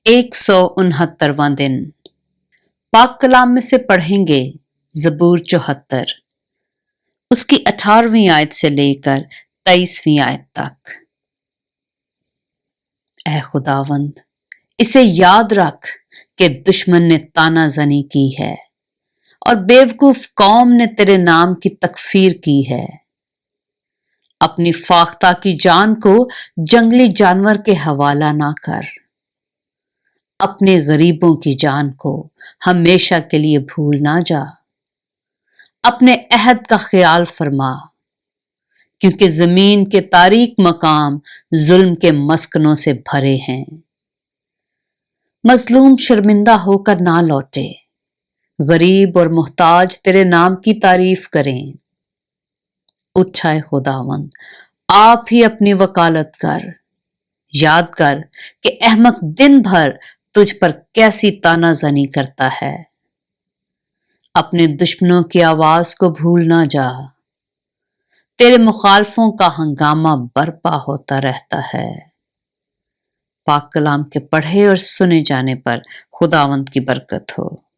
169واں دن پاک کلام میں سے پڑھیں گے زبور 74، اس کی 18ویں آیت سے لے کر 23ویں آیت تک۔ اے خداوند، اسے یاد رکھ کہ دشمن نے طعنہ زنی کی ہے اور بیوقوف قوم نے تیرے نام کی تکفیر کی ہے۔ اپنی فاختہ کی جان کو جنگلی جانور کے حوالہ نہ کر، اپنے غریبوں کی جان کو ہمیشہ کے لیے بھول نہ جا۔ اپنے عہد کا خیال فرما، کیونکہ زمین کے تاریک مقام ظلم کے مسکنوں سے بھرے ہیں۔ مظلوم شرمندہ ہو کر نہ لوٹے، غریب اور محتاج تیرے نام کی تعریف کریں۔ اٹھ اے خداوند، آپ ہی اپنی وکالت کر، یاد کر کہ احمق دن بھر تجھ پر کیسی طعنہ زنی کرتا ہے۔ اپنے دشمنوں کی آواز کو بھول نہ جا، تیرے مخالفوں کا ہنگامہ برپا ہوتا رہتا ہے۔ پاک کلام کے پڑھے اور سنے جانے پر خداوند کی برکت ہو۔